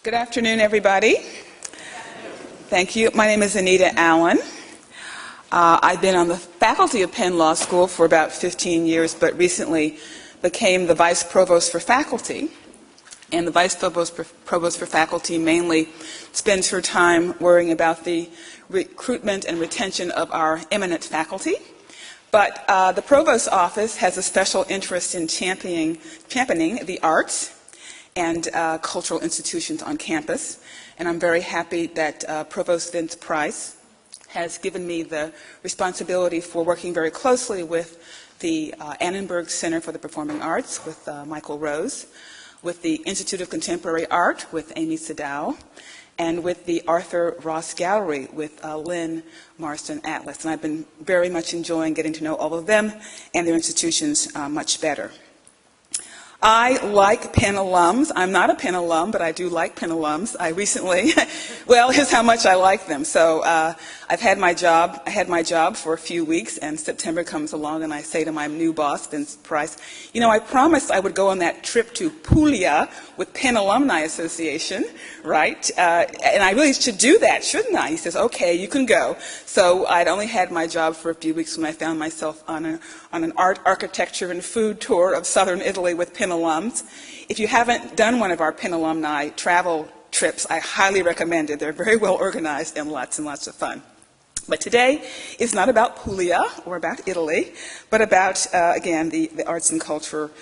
Good afternoon, everybody. Thank you. My name is Anita Allen. I've been on the faculty of Penn Law School for about 15 years, but recently became the Vice Provost for Faculty. And the Vice Provost for Faculty mainly spends her time worrying about the recruitment and retention of our eminent faculty. But the Provost's office has a special interest in championing the arts and cultural institutions on campus. And I'm very happy that Provost Vince Price has given me the responsibility for working very closely with the Annenberg Center for the Performing Arts with Michael Rose, with the Institute of Contemporary Art with Amy Sadao, and with the Arthur Ross Gallery with Lynn Marston Atlas. And I've been very much enjoying getting to know all of them and their institutions much better. I like Penn alums. I'm not a Penn alum, but I do like Penn alums. I recently, well, here's how much I like them. So I had my job for a few weeks, and September comes along, and I say to my new boss, Vince Price, you know, I promised I would go on that trip to Puglia with Penn Alumni Association, right? And I really should do that, shouldn't I? He says, okay, you can go. So I'd only had my job for a few weeks when I found myself on an art, architecture, and food tour of southern Italy with Penn alums. If you haven't done one of our Penn alumni travel trips, I highly recommend it. They're very well organized and lots of fun. But today is not about Puglia or about Italy, but about, again, the arts and culture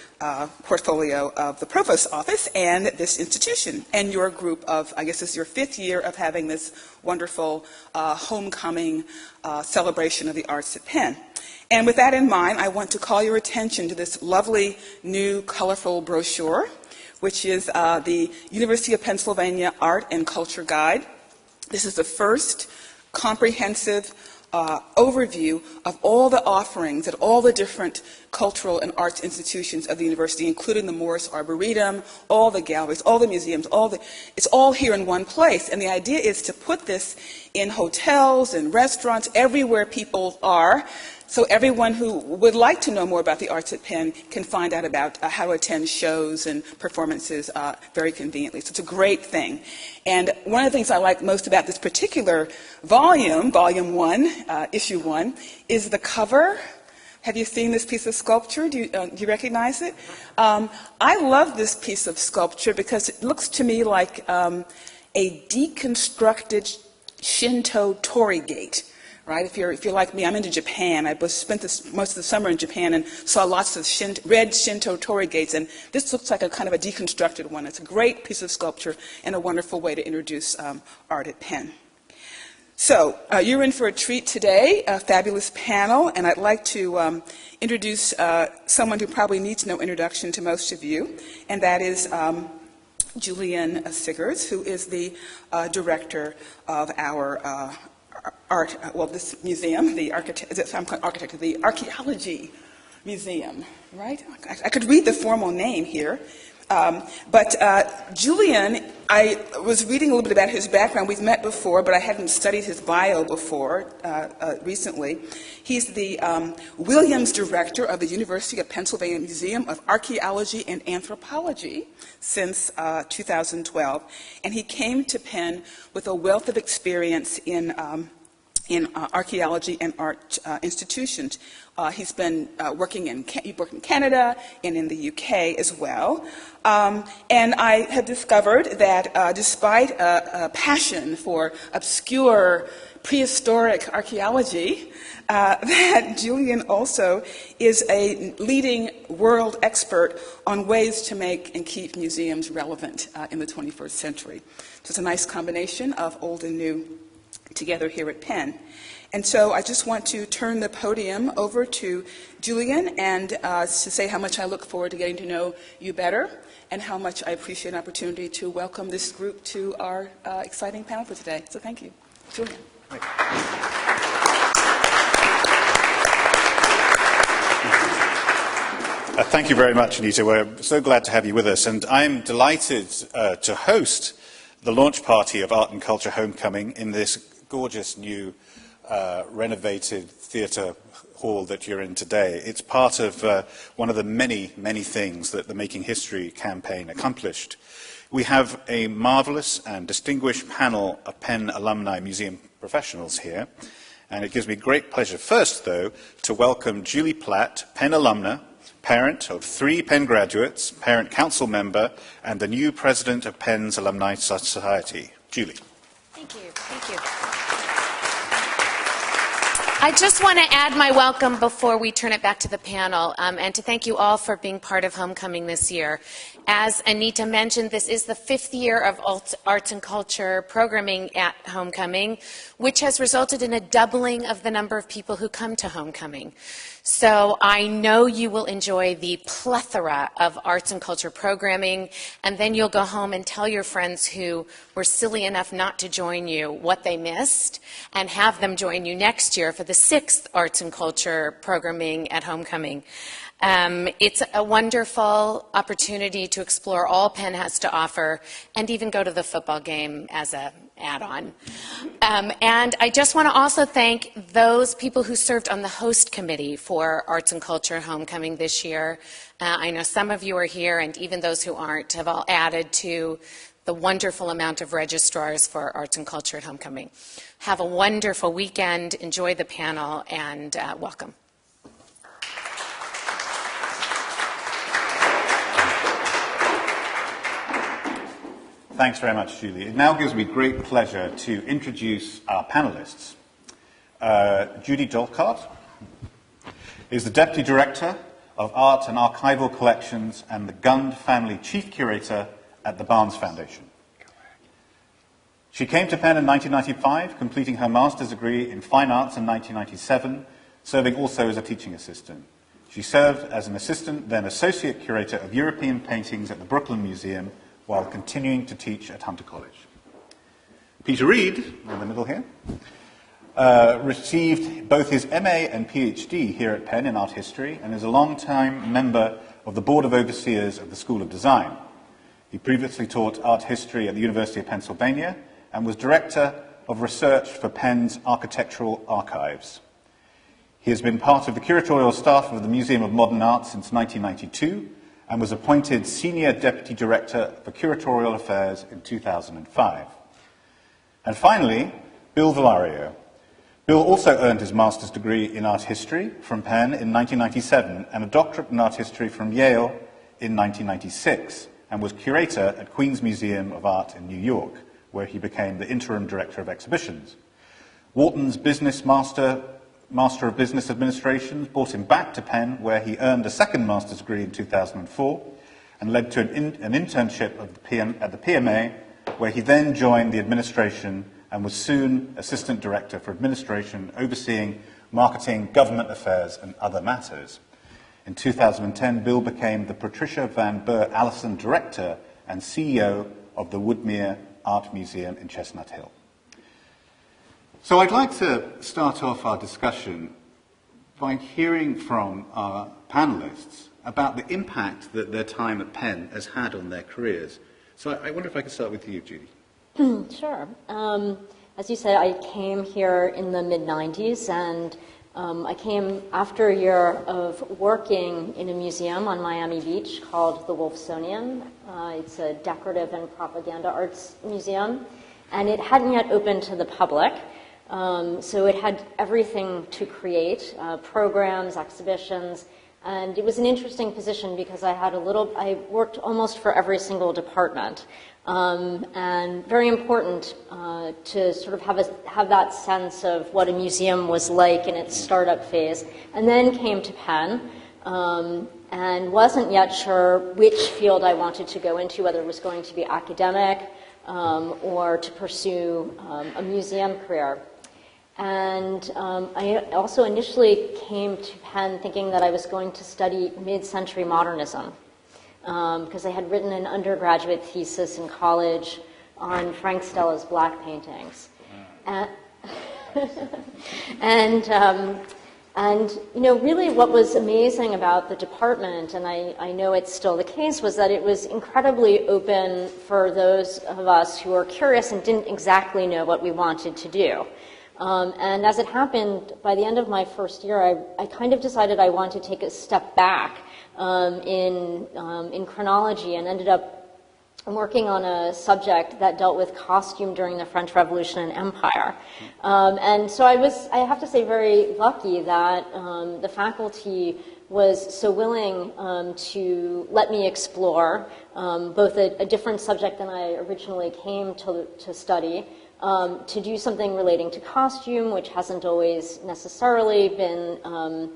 portfolio of the Provost's office and this institution and your group of, I guess this is your 5th year of having this wonderful homecoming celebration of the arts at Penn. And with that in mind, I want to call your attention to this lovely new colorful brochure, which is the University of Pennsylvania Art and Culture Guide. This is the first comprehensive overview of all the offerings at all the different cultural and arts institutions of the university, including the Morris Arboretum, all the galleries, all the museums, it's all here in one place. And the idea is to put this in hotels and restaurants, everywhere people are, so everyone who would like to know more about the arts at Penn can find out about how to attend shows and performances very conveniently. So it's a great thing. And one of the things I like most about this particular volume, Volume 1, Issue 1, is the cover. Have you seen this piece of sculpture? Do you recognize it? I love this piece of sculpture because it looks to me like a deconstructed Shinto torii gate. Right? If you're like me, I'm into Japan. I spent most of the summer in Japan and saw lots of red Shinto torii gates, and this looks like a kind of a deconstructed one. It's a great piece of sculpture and a wonderful way to introduce art at Penn. So you're in for a treat today, a fabulous panel, and I'd like to introduce someone who probably needs no introduction to most of you, and that is Julian Siggers, who is the director of our this museum, the Archaeology Museum, right? I could read the formal name here. But Julian, I was reading a little bit about his background. We've met before, but I hadn't studied his bio before recently. He's the Williams Director of the University of Pennsylvania Museum of Archaeology and Anthropology since 2012. And he came to Penn with a wealth of experience in archaeology and art institutions. He's been working in Canada and in the UK as well. And I have discovered that despite a passion for obscure prehistoric archaeology, that Julian also is a leading world expert on ways to make and keep museums relevant in the 21st century. So it's a nice combination of old and new together here at Penn. And so I just want to turn the podium over to Julian and to say how much I look forward to getting to know you better and how much I appreciate an opportunity to welcome this group to our exciting panel for today. So thank you. Julian. Thank you very much, Anita. We're so glad to have you with us. And I'm delighted to host the launch party of Art and Culture Homecoming in this gorgeous new renovated theatre hall that you're in today. It's part of one of the many, many things that the Making History campaign accomplished. We have a marvelous and distinguished panel of Penn Alumni Museum professionals here, and it gives me great pleasure first, though, to welcome Julie Platt, Penn alumna, parent of 3 Penn graduates, parent council member, and the new president of Penn's Alumni Society. Julie. Thank you. Thank you. I just want to add my welcome before we turn it back to the panel, and to thank you all for being part of Homecoming this year. As Anita mentioned, this is the 5th year of arts and culture programming at Homecoming, which has resulted in a doubling of the number of people who come to Homecoming. So I know you will enjoy the plethora of arts and culture programming, and then you'll go home and tell your friends who were silly enough not to join you what they missed, and have them join you next year for the 6th arts and culture programming at Homecoming. It's a wonderful opportunity to explore all Penn has to offer, and even go to the football game as an add-on. And I just want to also thank those people who served on the host committee for Arts and Culture Homecoming this year. I know some of you are here, and even those who aren't have all added to the wonderful amount of registrars for Arts and Culture at Homecoming. Have a wonderful weekend, enjoy the panel, and welcome. Thanks very much, Julie. It now gives me great pleasure to introduce our panelists. Judy Dolcart is the Deputy Director of Art and Archival Collections and the Gund Family Chief Curator at the Barnes Foundation. She came to Penn in 1995, completing her master's degree in fine arts in 1997, serving also as a teaching assistant. She served as an assistant, then associate curator of European paintings at the Brooklyn Museum, while continuing to teach at Hunter College. Peter Reed, in the middle here, received both his MA and PhD here at Penn in art history, and is a long-time member of the Board of Overseers of the School of Design. He previously taught art history at the University of Pennsylvania and was director of research for Penn's Architectural Archives. He has been part of the curatorial staff of the Museum of Modern Art since 1992, and was appointed Senior Deputy Director for Curatorial Affairs in 2005. And finally, Bill Villario. Bill also earned his master's degree in art history from Penn in 1997 and a doctorate in art history from Yale in 1996, and was curator at Queen's Museum of Art in New York, where he became the interim director of exhibitions. Wharton's Business Master of Business Administration brought him back to Penn, where he earned a second master's degree in 2004 and led to an internship at the PMA, where he then joined the administration and was soon Assistant Director for Administration, overseeing marketing, government affairs, and other matters. In 2010, Bill became the Patricia Van Burr Allison Director and CEO of the Woodmere Art Museum in Chestnut Hill. So I'd like to start off our discussion by hearing from our panelists about the impact that their time at Penn has had on their careers. So I wonder if I could start with you, Judy. Sure. As you said, I came here in the mid-90s, and I came after a year of working in a museum on Miami Beach called the Wolfsonian. It's a decorative and propaganda arts museum, and it hadn't yet opened to the public. So it had everything to create, programs, exhibitions, and it was an interesting position because I worked almost for every single department, and very important to sort of have that sense of what a museum was like in its startup phase, and then came to Penn, and wasn't yet sure which field I wanted to go into, whether it was going to be academic or to pursue a museum career. And I also initially came to Penn thinking that I was going to study mid-century modernism, because I had written an undergraduate thesis in college on Frank Stella's black paintings. And you know, really what was amazing about the department, and I know it's still the case, was that it was incredibly open for those of us who were curious and didn't exactly know what we wanted to do. And as it happened, by the end of my first year, I kind of decided I wanted to take a step back in chronology, and ended up I'm working on a subject that dealt with costume during the French Revolution and Empire. And so I have to say, very lucky that the faculty was so willing to let me explore both a different subject than I originally came to study, to do something relating to costume, which hasn't always necessarily been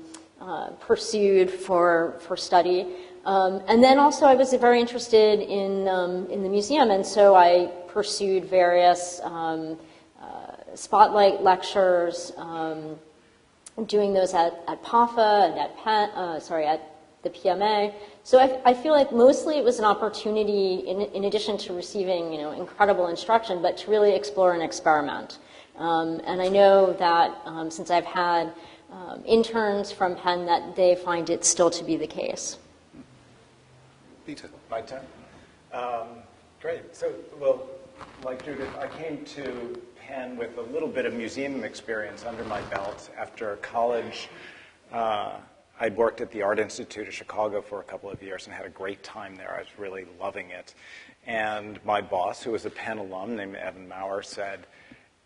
pursued for study. And then also I was very interested in the museum, and so I pursued various spotlight lectures, doing those at PAFA and at at the PMA. So I feel like mostly it was an opportunity, in addition to receiving incredible instruction, but to really explore and experiment. And I know that since I've had interns from Penn, that they find it still to be the case. Peter. My turn? Great. So, well, like Judith, I came to Penn with a little bit of museum experience under my belt. After college, I'd worked at the Art Institute of Chicago for a couple of years and had a great time there. I was really loving it. And my boss, who was a Penn alum named Evan Maurer, said,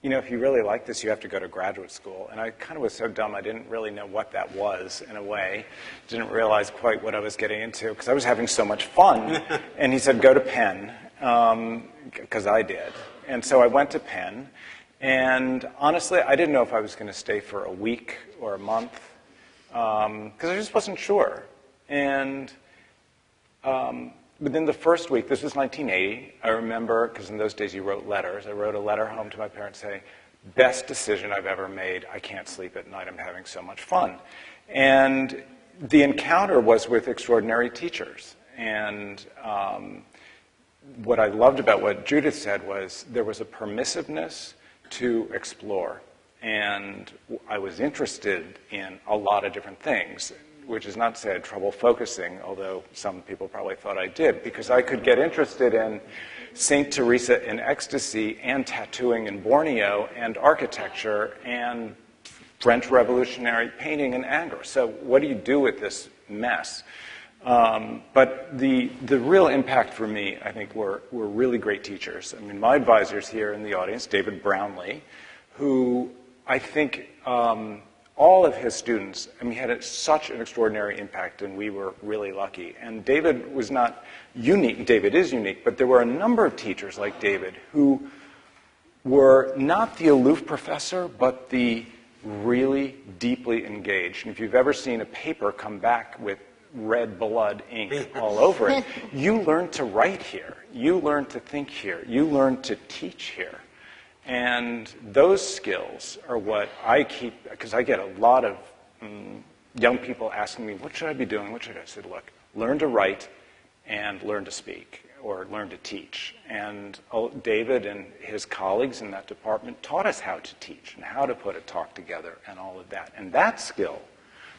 if you really like this, you have to go to graduate school. And I kind of was so dumb, I didn't really know what that was, in a way. Didn't realize quite what I was getting into, because I was having so much fun. And he said, go to Penn, because I did. And so I went to Penn. And honestly, I didn't know if I was going to stay for a week or a month, because I just wasn't sure. And within the first week, this was 1980, I remember, because in those days you wrote letters. I wrote a letter home to my parents saying, best decision I've ever made. I can't sleep at night. I'm having so much fun. And the encounter was with extraordinary teachers. And what I loved about what Judith said was there was a permissiveness to explore. And I was interested in a lot of different things, which is not to say I had trouble focusing, although some people probably thought I did, because I could get interested in St. Teresa in ecstasy and tattooing in Borneo and architecture and French Revolutionary painting and anger. So what do you do with this mess? But the real impact for me, I think, were really great teachers. I mean, my advisors here in the audience, David Brownlee, who I think all of his students, he had such an extraordinary impact, and we were really lucky. And David was not unique. David is unique, but there were a number of teachers like David who were not the aloof professor, but the really deeply engaged. And if you've ever seen a paper come back with red blood ink all over it, you learn to write here. You learn to think here. You learn to teach here. And those skills are what I keep, because I get a lot of young people asking me, what should I be doing? What should I say? Look, learn to write and learn to speak, or learn to teach. And David and his colleagues in that department taught us how to teach and how to put a talk together and all of that. And that skill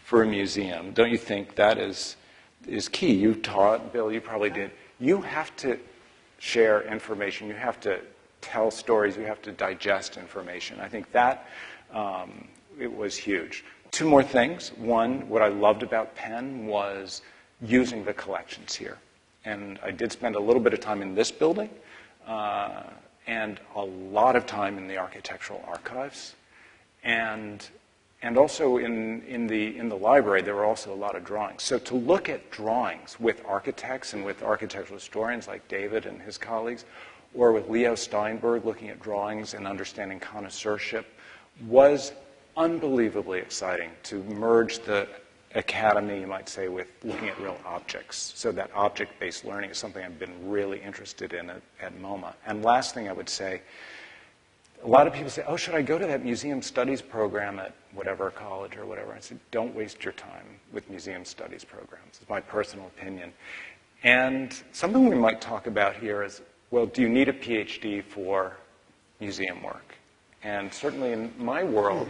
for a museum, don't you think that is key? You taught, Bill, you probably did. You have to share information. You have to tell stories. You have to digest information. I think that it was huge. Two more things. One, what I loved about Penn was using the collections here. And I did spend a little bit of time in this building and a lot of time in the architectural archives. And also in the library, there were also a lot of drawings. So to look at drawings with architects and with architectural historians like David and his colleagues, or with Leo Steinberg looking at drawings and understanding connoisseurship, was unbelievably exciting to merge the academy, you might say, with looking at real objects. So that object-based learning is something I've been really interested in at MoMA. And last thing I would say, a lot of people say, oh, should I go to that museum studies program at whatever college or whatever? I said, don't waste your time with museum studies programs. It's my personal opinion. And something we might talk about here is, well, do you need a PhD for museum work? And certainly in my world,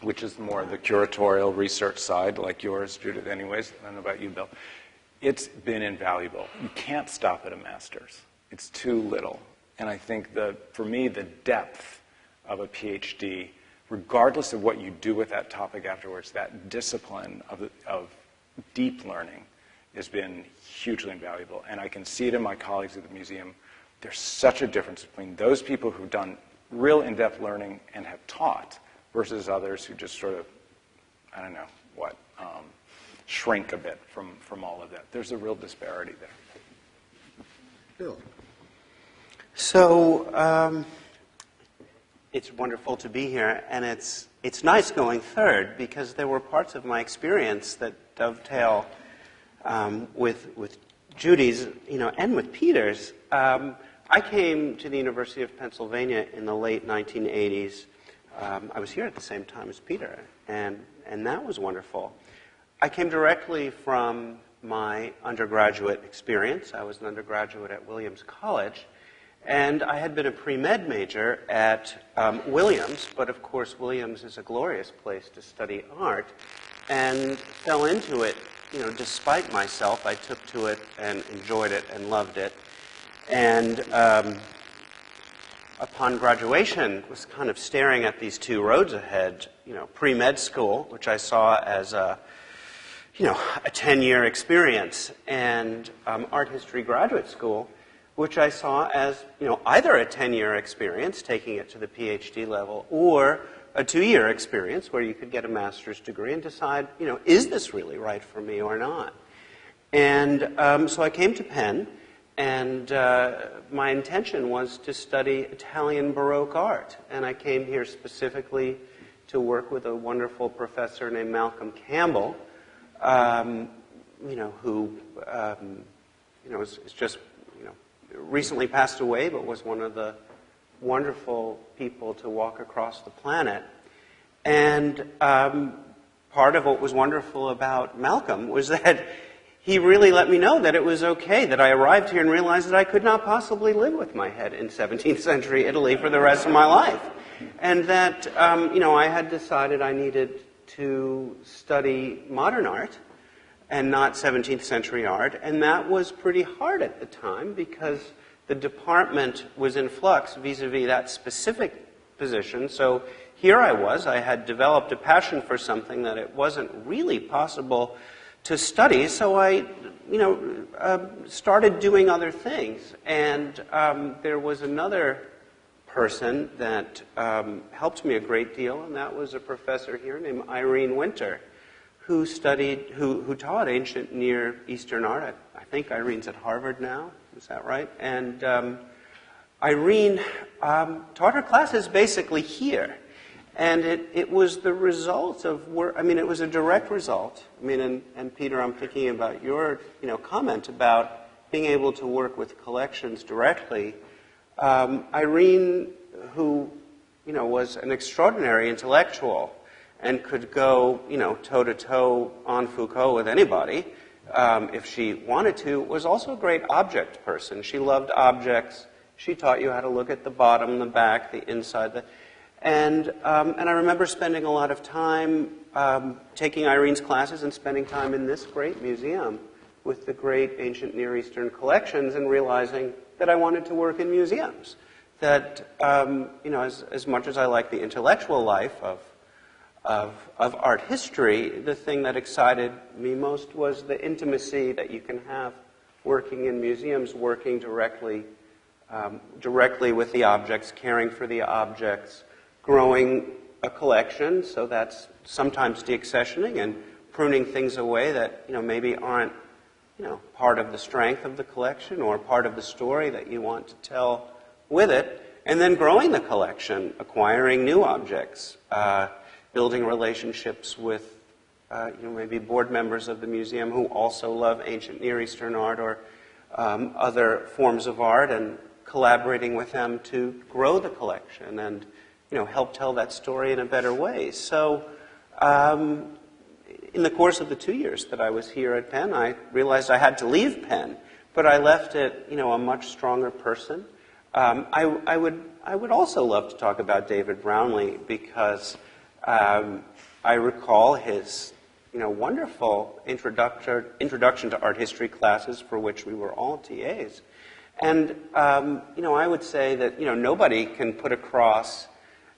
which is more the curatorial research side, like yours, Judith, anyways, I don't know about you, Bill, it's been invaluable. You can't stop at a master's. It's too little. And I think for me, the depth of a PhD, regardless of what you do with that topic afterwards, that discipline of deep learning has been hugely invaluable. And I can see it in my colleagues at the museum. There's such a difference between those people who've done real in-depth learning and have taught versus others who just sort of, I don't know what, shrink a bit from all of that. There's a real disparity there. Bill. So it's wonderful to be here, and it's nice going third because there were parts of my experience that dovetail with Judy's, and with Peter's. I came to the University of Pennsylvania in the late 1980s. I was here at the same time as Peter, and that was wonderful. I came directly from my undergraduate experience. I was an undergraduate at Williams College, and I had been a pre-med major at Williams, but of course Williams is a glorious place to study art, and fell into it, despite myself. I took to it and enjoyed it and loved it. And upon graduation, was kind of staring at these two roads ahead, pre-med school, which I saw as a 10-year experience, and art history graduate school, which I saw as, either a 10-year experience, taking it to the PhD level, or a 2-year experience where you could get a master's degree and decide, is this really right for me or not? And so I came to Penn, and my intention was to study Italian Baroque art. And I came here specifically to work with a wonderful professor named Malcolm Campbell, who, is just, recently passed away, but was one of the wonderful people to walk across the planet. And part of what was wonderful about Malcolm was that he really let me know that it was okay, that I arrived here and realized that I could not possibly live with my head in 17th century Italy for the rest of my life. And that, I had decided I needed to study modern art and not 17th century art. And that was pretty hard at the time because the department was in flux vis-a-vis that specific position. So here I had developed a passion for something that it wasn't really possible to study, so I, started doing other things. And there was another person that helped me a great deal, and that was a professor here named Irene Winter, who taught ancient Near Eastern art. I think Irene's at Harvard now. Is that right? And Irene taught her classes basically here. And it was the result of work. It was a direct result. And Peter, I'm thinking about your, comment about being able to work with collections directly. Irene, who, was an extraordinary intellectual and could go, toe-to-toe on Foucault with anybody if she wanted to, was also a great object person. She loved objects. She taught you how to look at the bottom, the back, the inside, And I remember spending a lot of time taking Irene's classes and spending time in this great museum with the great ancient Near Eastern collections and realizing that I wanted to work in museums. That, as much as I like the intellectual life of art history, the thing that excited me most was the intimacy that you can have working in museums, working directly with the objects, caring for the objects, growing a collection, so that's sometimes deaccessioning and pruning things away that maybe aren't part of the strength of the collection or part of the story that you want to tell with it, and then growing the collection, acquiring new objects, building relationships with maybe board members of the museum who also love ancient Near Eastern art or other forms of art, and collaborating with them to grow the collection and help tell that story in a better way. So in the course of the 2 years that I was here at Penn, I realized I had to leave Penn, but I left it, a much stronger person. I would also love to talk about David Brownlee because I recall his, wonderful introduction to art history classes for which we were all TAs. And, I would say that, nobody can put across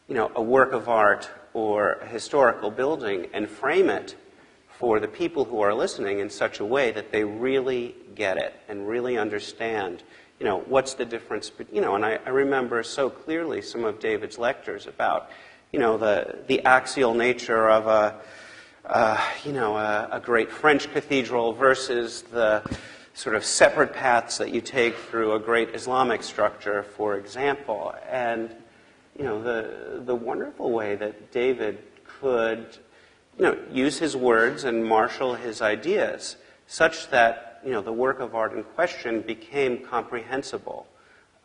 a work of art or a historical building and frame it for the people who are listening in such a way that they really get it and really understand, what's the difference, and I remember so clearly some of David's lectures about, the axial nature of a great French cathedral versus the sort of separate paths that you take through a great Islamic structure, for example. And, the wonderful way that David could, use his words and marshal his ideas such that, the work of art in question became comprehensible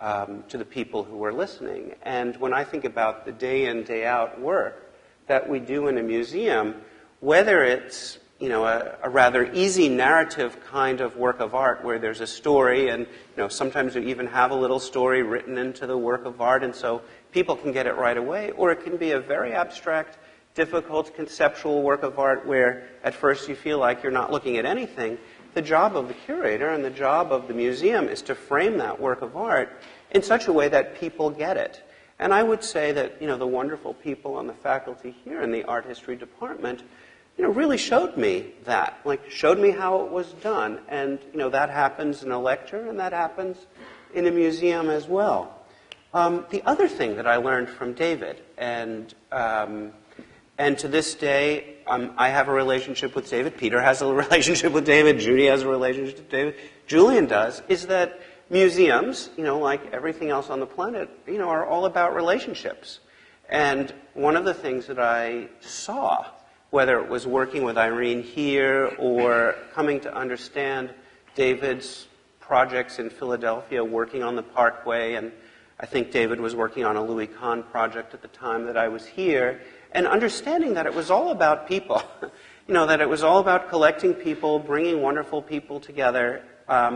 to the people who were listening. And when I think about the day in, day out work that we do in a museum, whether it's a rather easy narrative kind of work of art where there's a story and sometimes you even have a little story written into the work of art and so people can get it right away, or it can be a very abstract, difficult conceptual work of art where at first you feel like you're not looking at anything. The job of the curator and the job of the museum is to frame that work of art in such a way that people get it. And I would say that the wonderful people on the faculty here in the art history department really showed me that, showed me how it was done. And, that happens in a lecture and that happens in a museum as well. The other thing that I learned from David, and to this day, I have a relationship with David, Peter has a relationship with David, Judy has a relationship with David, Julian does, is that museums, like everything else on the planet, are all about relationships. And one of the things that I saw, whether it was working with Irene here or coming to understand David's projects in Philadelphia, working on the Parkway, and I think David was working on a Louis Kahn project at the time that I was here, and understanding that it was all about people, that it was all about collecting people, bringing wonderful people together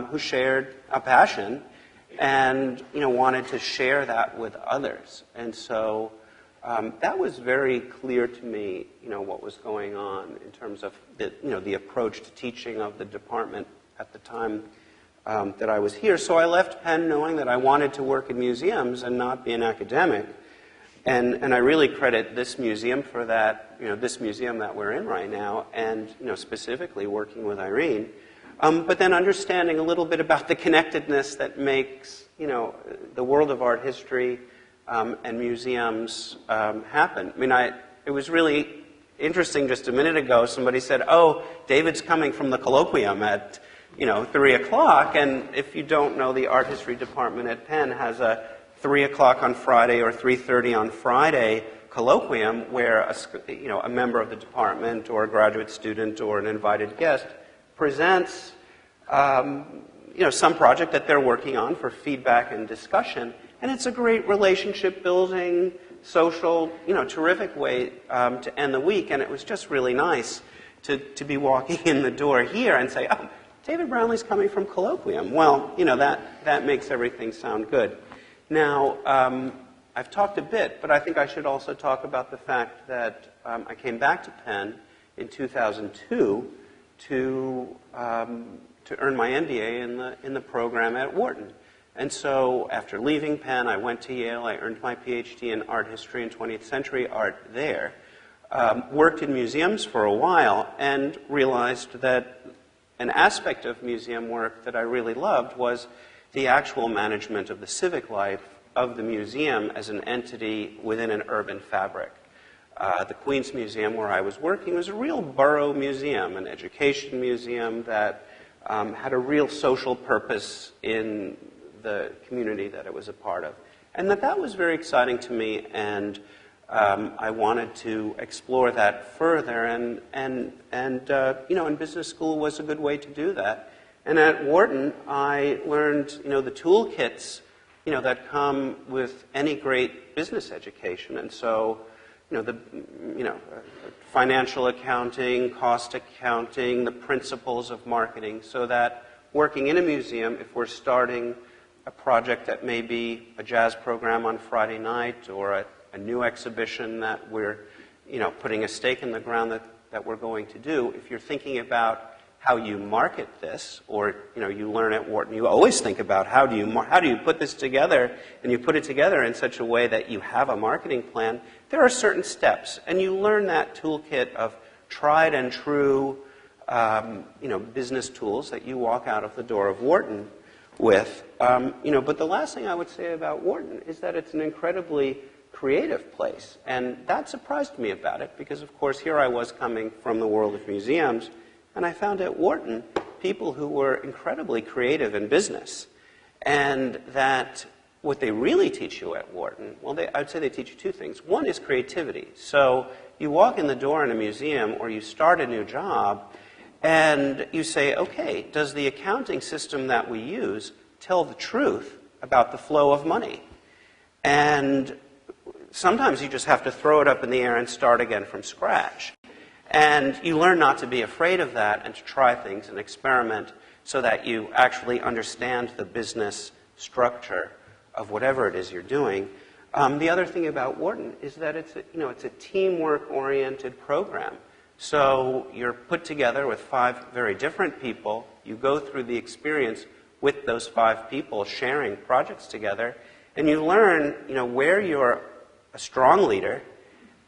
who shared a passion and, wanted to share that with others. And so that was very clear to me, what was going on in terms of the approach to teaching of the department at the time that I was here. So I left Penn knowing that I wanted to work in museums and not be an academic. And I really credit this museum for that, this museum that we're in right now, and, specifically working with Irene. But then understanding a little bit about the connectedness that makes, the world of art history and museums happen. I mean, it was really interesting just a minute ago, somebody said, oh, David's coming from the colloquium at, 3 o'clock, and if you don't know, the art history department at Penn has a 3 o'clock on Friday or 3:30 on Friday colloquium where a member of the department or a graduate student or an invited guest presents some project that they're working on for feedback and discussion. And it's a great relationship building, social, terrific way to end the week. And it was just really nice to be walking in the door here and say, oh, David Brownlee's coming from colloquium. Well, that makes everything sound good. Now, I've talked a bit, but I think I should also talk about the fact that I came back to Penn in 2002 to earn my MBA in the program at Wharton. And so after leaving Penn, I went to Yale. I earned my PhD in art history and 20th century art there. Worked in museums for a while and realized that an aspect of museum work that I really loved was the actual management of the civic life of the museum as an entity within an urban fabric. The Queens Museum, where I was working, was a real borough museum, an education museum that had a real social purpose in the community that it was a part of. And that was very exciting to me, and I wanted to explore that further, and business school was a good way to do that. And at Wharton, I learned, the toolkits, that come with any great business education. And so, financial accounting, cost accounting, the principles of marketing, so that working in a museum, if we're starting a project that may be a jazz program on Friday night or a new exhibition that we're, putting a stake in the ground that we're going to do, if you're thinking about how you market this, or you learn at Wharton, you always think about how do you put this together, and you put it together in such a way that you have a marketing plan. There are certain steps, and you learn that toolkit of tried and true business tools that you walk out of the door of Wharton with. But the last thing I would say about Wharton is that it's an incredibly creative place. And that surprised me about it because, of course, here I was coming from the world of museums, and I found at Wharton people who were incredibly creative in business. And that what they really teach you at Wharton, well, I'd say they teach you two things. One is creativity. So you walk in the door in a museum or you start a new job, and you say, okay, does the accounting system that we use tell the truth about the flow of money? And sometimes you just have to throw it up in the air and start again from scratch. And you learn not to be afraid of that and to try things and experiment so that you actually understand the business structure of whatever it is you're doing. The other thing about Wharton is that it's a teamwork-oriented program. So you're put together with 5 very different people. You go through the experience with those 5 people sharing projects together, and you learn, where you're a strong leader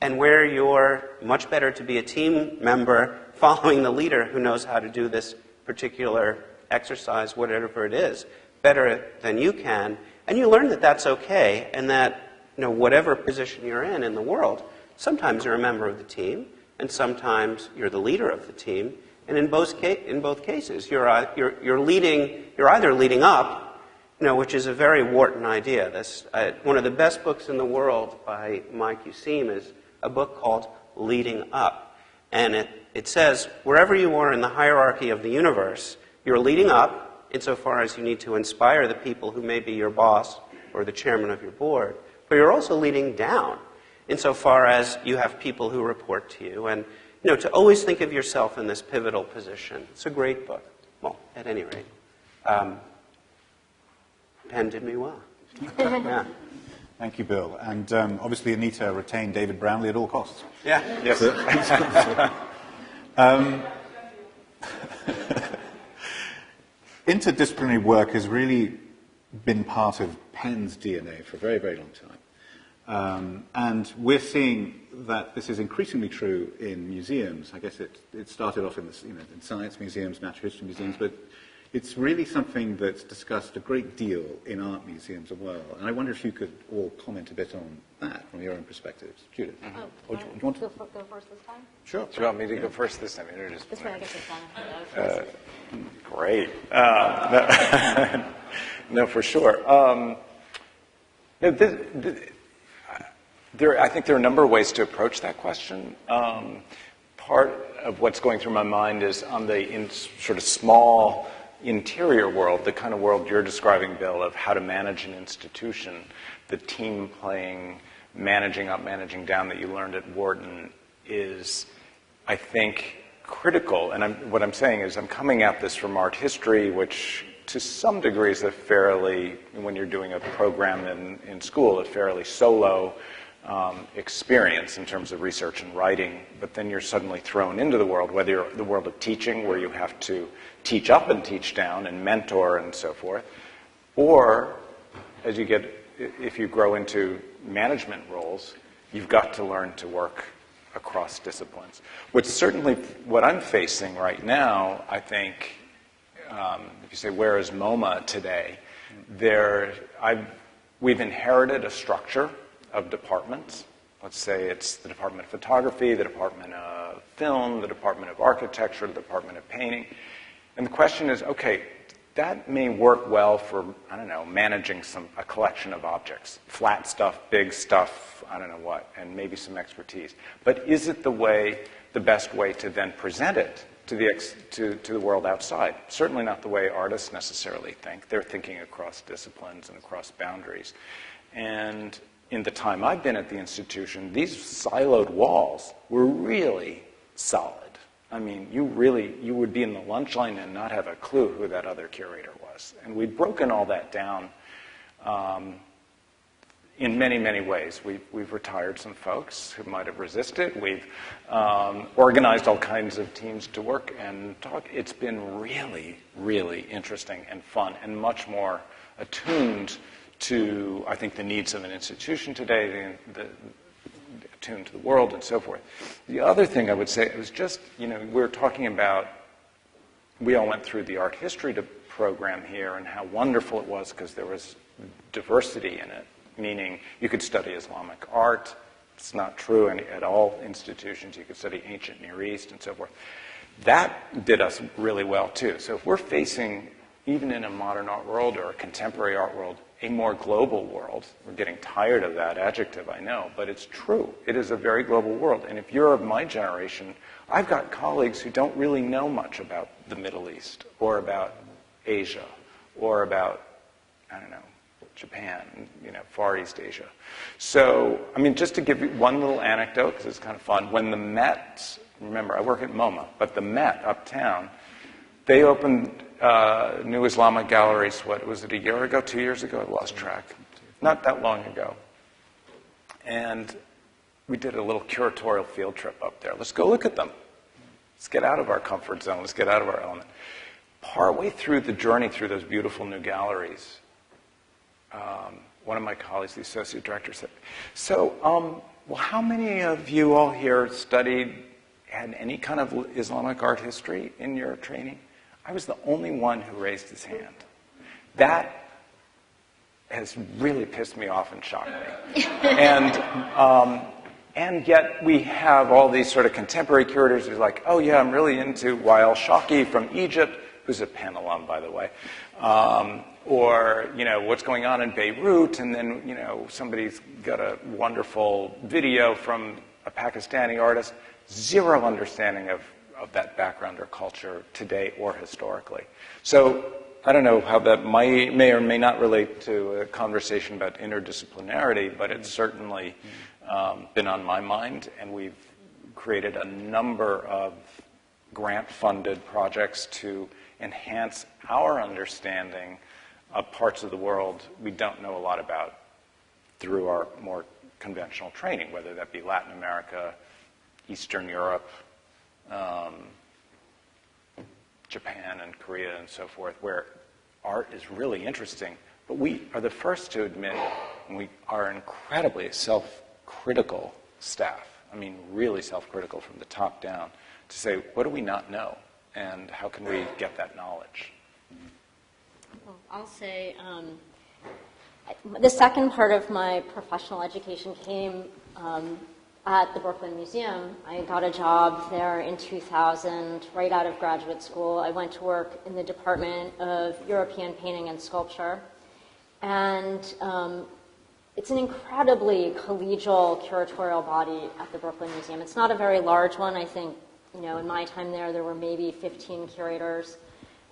and where you're much better to be a team member following the leader who knows how to do this particular exercise, whatever it is, better than you can. And you learn that that's okay, and that whatever position you're in the world, sometimes you're a member of the team, and sometimes you're the leader of the team. And in both cases, you're either leading up, which is a very Wharton idea. One of the best books in the world by Mike Useem is a book called Leading Up. And it says, wherever you are in the hierarchy of the universe, you're leading up insofar as you need to inspire the people who may be your boss or the chairman of your board, but you're also leading down insofar as you have people who report to you. And, to always think of yourself in this pivotal position. It's a great book. Well, at any rate, Penn did me well. Yeah. Thank you, Bill. And obviously, Anita retained David Brownlee at all costs. Yeah. Yes. Interdisciplinary work has really been part of Penn's DNA for a very, very long time. And we're seeing that this is increasingly true in museums. I guess it started off in science museums, natural history museums, but it's really something that's discussed a great deal in art museums as well. And I wonder if you could all comment a bit on that from your own perspectives. Judith? Oh, Do you want to go first this time? Sure. Do you want me to go first this time? This way I get the benefit of Great. No, for sure. I think there are a number of ways to approach that question. Part of what's going through my mind is on the sort of small interior world, the kind of world you're describing, Bill, of how to manage an institution, the team playing, managing up, managing down that you learned at Wharton is, I think, critical. And what I'm saying is I'm coming at this from art history, which to some degree is when you're doing a program in school, a fairly solo experience in terms of research and writing, but then you're suddenly thrown into the world, whether you're the world of teaching, where you have to teach up and teach down and mentor and so forth, or if you grow into management roles, you've got to learn to work across disciplines. What I'm facing right now, I think, if you say, where is MoMA today? We've inherited a structure of departments. Let's say it's the Department of Photography, the Department of Film, the Department of Architecture, the Department of Painting. And the question is, okay, that may work well for, managing a collection of objects. Flat stuff, big stuff, I don't know what, and maybe some expertise. But is it the best way to then present it to the world outside? Certainly not the way artists necessarily think. They're thinking across disciplines and across boundaries. And in the time I've been at the institution, these siloed walls were really solid. I mean, you would be in the lunch line and not have a clue who that other curator was. And we've broken all that down in many, many ways. We've retired some folks who might have resisted. We've organized all kinds of teams to work and talk. It's been really, really interesting and fun and much more attuned to, I think, the needs of an institution today, attuned to the world and so forth. The other thing I would say, it was just, we were talking about, we all went through the art history program here and how wonderful it was because there was diversity in it, meaning you could study Islamic art. It's not true at all institutions. You could study ancient Near East and so forth. That did us really well, too. So if we're facing, even in a modern art world or a contemporary art world, a more global world, we're getting tired of that adjective, I know, but it's true. It is a very global world. And if you're of my generation, I've got colleagues who don't really know much about the Middle East or about Asia or about, I don't know, Japan, Far East Asia. So, just to give you one little anecdote, because it's kind of fun, when the Met, remember, I work at MoMA, but the Met uptown, they opened new Islamic galleries, was it a year ago, 2 years ago? I lost track. Not that long ago. And we did a little curatorial field trip up there. Let's go look at them. Let's get out of our comfort zone. Let's get out of our element. Partway through the journey through those beautiful new galleries, one of my colleagues, the associate director, said, so, how many of you all here had any kind of Islamic art history in your training? I was the only one who raised his hand. That has really pissed me off and shocked me. And yet we have all these sort of contemporary curators who's like, oh yeah, I'm really into Wael Shawky from Egypt, who's a Penn alum, by the way. Or, what's going on in Beirut, and then, somebody's got a wonderful video from a Pakistani artist. Zero understanding of that background or culture today or historically. So I don't know how that may or may not relate to a conversation about interdisciplinarity, but it's certainly been on my mind, and we've created a number of grant-funded projects to enhance our understanding of parts of the world we don't know a lot about through our more conventional training, whether that be Latin America, Eastern Europe, Japan and Korea and so forth, where art is really interesting. But we are the first to admit, and we are incredibly self-critical staff, really self-critical from the top down, to say, what do we not know, and how can we get that knowledge? Well, I'll say the second part of my professional education came at the Brooklyn Museum. I got a job there in 2000, right out of graduate school. I went to work in the Department of European Painting and Sculpture. And it's an incredibly collegial curatorial body at the Brooklyn Museum. It's not a very large one. I think, in my time there were maybe 15 curators.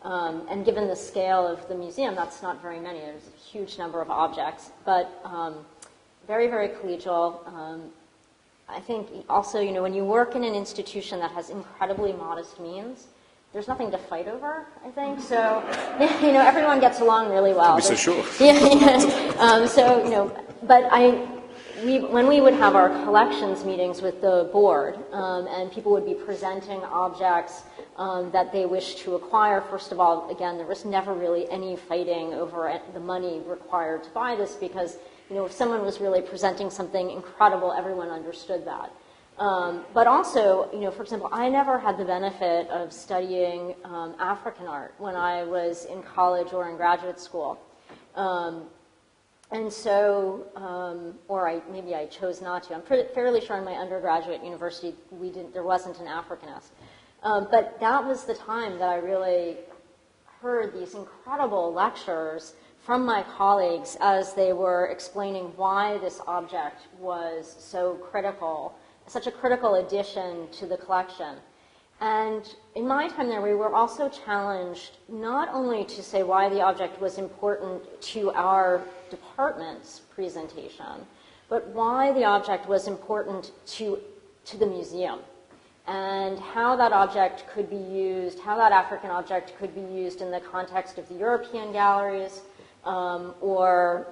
And given the scale of the museum, that's not very many. There's a huge number of objects, but very, very collegial. I think also, when you work in an institution that has incredibly modest means, there's nothing to fight over, I think. So, everyone gets along really well. So sure. But when we would have our collections meetings with the board, and people would be presenting objects that they wish to acquire, first of all, again, there was never really any fighting over the money required to buy this, because if someone was really presenting something incredible, everyone understood that. But also, for example, I never had the benefit of studying African art when I was in college or in graduate school. And so, maybe I chose not to. I'm fairly sure in my undergraduate university there wasn't an Africanist. But that was the time that I really heard these incredible lectures from my colleagues as they were explaining why this object was so critical, such a critical addition to the collection. And in my time there, we were also challenged not only to say why the object was important to our department's presentation, but why the object was important to the museum, and how that object could be used, how that African object could be used in the context of the European galleries, or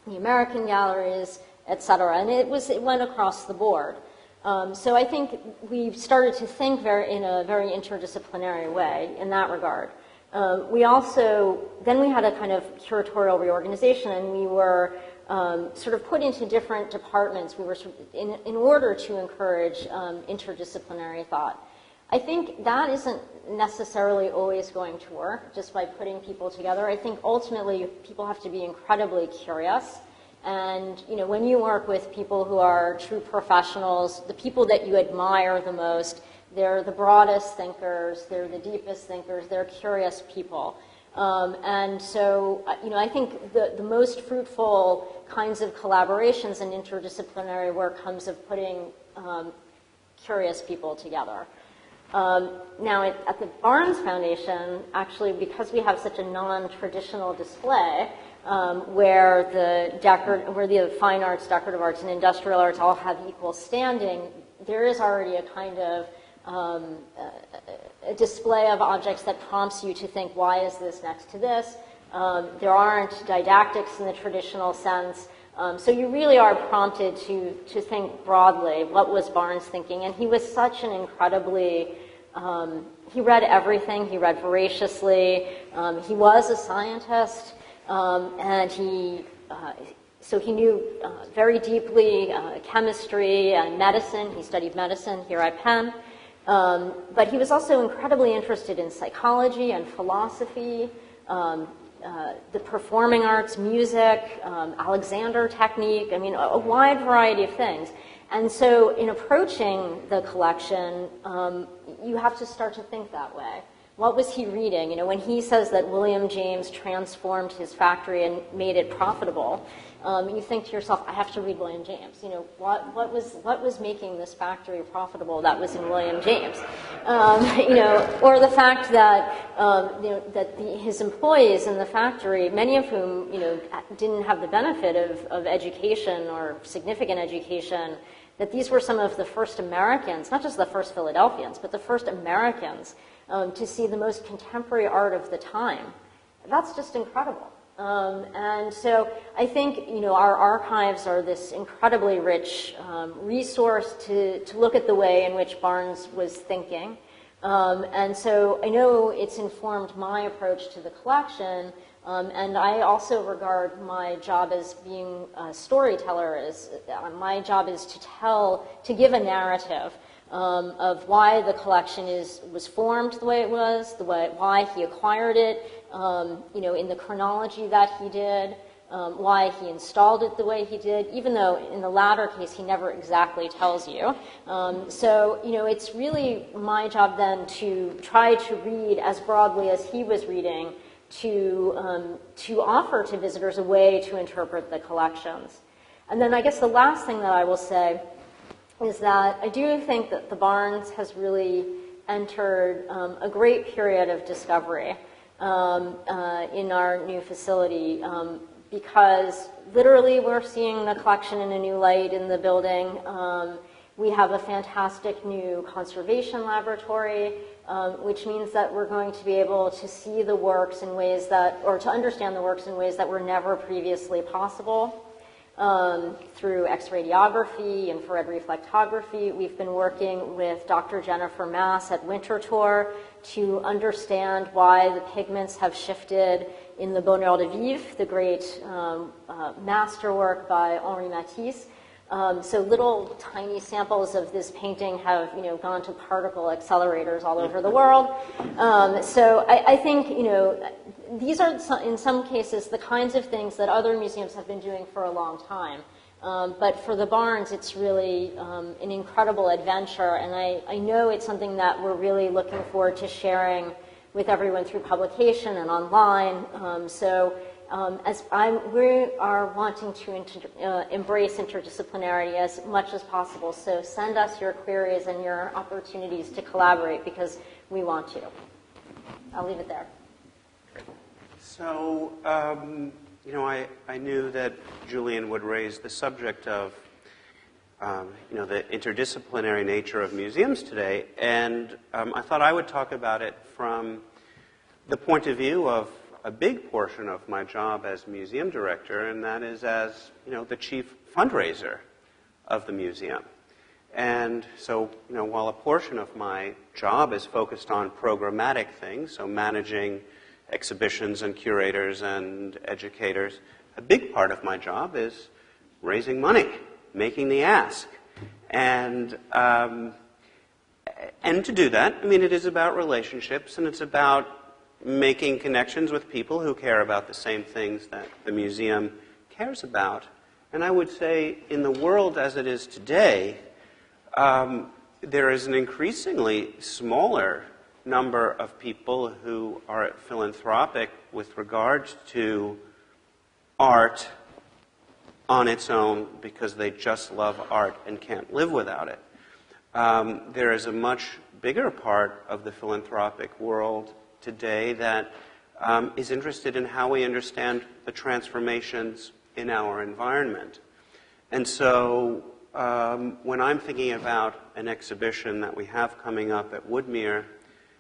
the American galleries, et cetera. And it went across the board. So I think we started to think in a very interdisciplinary way in that regard. Then we had a kind of curatorial reorganization, and we were sort of put into different departments. We were sort of in order to encourage interdisciplinary thought. I think that isn't necessarily always going to work just by putting people together. I think ultimately people have to be incredibly curious. And when you work with people who are true professionals, the people that you admire the most, they're the broadest thinkers, they're the deepest thinkers, they're curious people. And so, I think the most fruitful kinds of collaborations and interdisciplinary work comes of putting curious people together. Now, at the Barnes Foundation, actually, because we have such a non-traditional display, where the fine arts, decorative arts, and industrial arts all have equal standing, there is already a kind of a display of objects that prompts you to think, why is this next to this? There aren't didactics in the traditional sense. So you really are prompted to think broadly. What was Barnes thinking? And he was such an incredibly, he read everything, he read voraciously, he was a scientist, and so he knew very deeply chemistry and medicine. He studied medicine here at Penn. But he was also incredibly interested in psychology and philosophy, the performing arts, music, Alexander technique, a wide variety of things. And so in approaching the collection, you have to start to think that way. What was he reading? When he says that William James transformed his factory and made it profitable, you think to yourself, I have to read William James. What was making this factory profitable that was in William James? Or the fact that his employees in the factory, many of whom didn't have the benefit of education or significant education, that these were some of the first Americans, not just the first Philadelphians, but the first Americans to see the most contemporary art of the time. That's just incredible. And so I think, our archives are this incredibly rich resource to look at the way in which Barnes was thinking. And so I know it's informed my approach to the collection, and I also regard my job as being a storyteller as my job is to give a narrative of why the collection was formed the way it was, why he acquired it, in the chronology that he did, why he installed it the way he did, even though in the latter case he never exactly tells you. So, it's really my job then to try to read as broadly as he was reading to offer to visitors a way to interpret the collections. And then I guess the last thing that I will say is that I do think that the Barnes has really entered a great period of discovery in our new facility because literally we're seeing the collection in a new light in the building. We have a fantastic new conservation laboratory, which means that we're going to be able to see the works in ways or to understand the works in ways that were never previously possible. Through X-radiography, infrared reflectography. We've been working with Dr. Jennifer Mass at Winterthur to understand why the pigments have shifted in the Bonheur de Vivre, the great masterwork by Henri Matisse. So little tiny samples of this painting have, gone to particle accelerators all over the world. So I think, these are, in some cases, the kinds of things that other museums have been doing for a long time. But for the Barnes, it's really an incredible adventure, and I know it's something that we're really looking forward to sharing with everyone through publication and online. We are wanting to embrace interdisciplinarity as much as possible. So send us your queries and your opportunities to collaborate because we want to. I'll leave it there. So, I knew that Julian would raise the subject of, the interdisciplinary nature of museums today, and I thought I would talk about it from the point of view of a big portion of my job as museum director, and that is as, the chief fundraiser of the museum. And so, while a portion of my job is focused on programmatic things, so managing exhibitions and curators and educators, a big part of my job is raising money, making the ask. And to do that, I mean, it is about relationships, and it's about making connections with people who care about the same things that the museum cares about. And I would say in the world as it is today, there is an increasingly smaller number of people who are philanthropic with regard to art on its own because they just love art and can't live without it. There is a much bigger part of the philanthropic world today that is interested in how we understand the transformations in our environment. And so when I'm thinking about an exhibition that we have coming up at Woodmere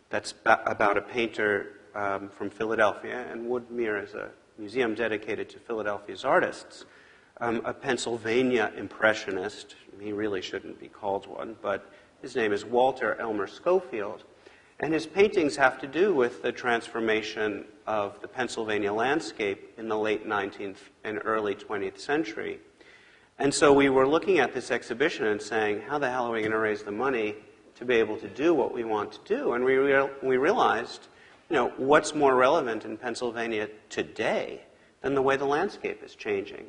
that's about a painter from Philadelphia, and Woodmere is a museum dedicated to Philadelphia's artists, a Pennsylvania impressionist. He really shouldn't be called one, but his name is Walter Elmer Schofield. And his paintings have to do with the transformation of the Pennsylvania landscape in the late 19th and early 20th century. And so we were looking at this exhibition and saying, how the hell are we going to raise the money to be able to do what we want to do? And we realized, what's more relevant in Pennsylvania today than the way the landscape is changing?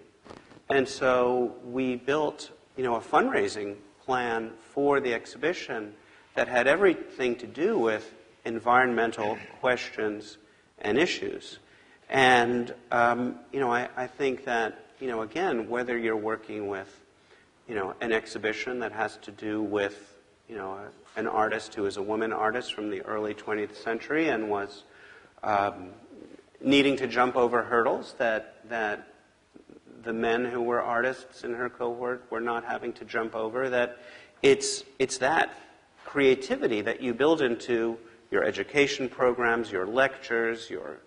And so we built, a fundraising plan for the exhibition that had everything to do with environmental questions and issues. And, I think that, again, whether you're working with, an exhibition that has to do with, an artist who is a woman artist from the early 20th century and was needing to jump over hurdles that the men who were artists in her cohort were not having to jump over, that it's that creativity that you build into your education programs, your lectures, your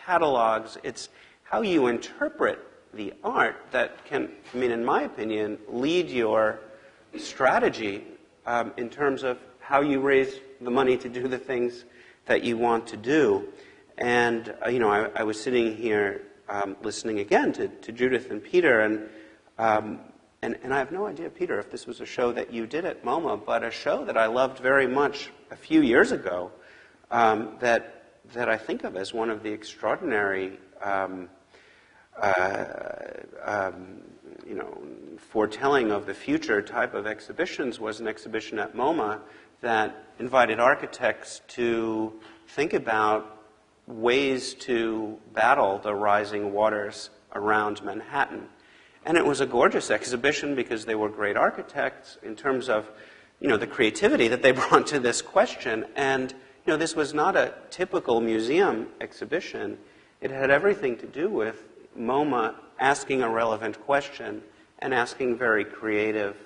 catalogs. It's how you interpret the art that can, in my opinion, lead your strategy in terms of how you raise the money to do the things that you want to do. And, I was sitting here listening again to Judith and Peter, and I have no idea, Peter, if this was a show that you did at MoMA, but a show that I loved very much a few years ago that I think of as one of the extraordinary, foretelling of the future type of exhibitions was an exhibition at MoMA that invited architects to think about ways to battle the rising waters around Manhattan. And it was a gorgeous exhibition because they were great architects in terms of, the creativity that they brought to this question. And, this was not a typical museum exhibition. It had everything to do with MoMA asking a relevant question and asking very creative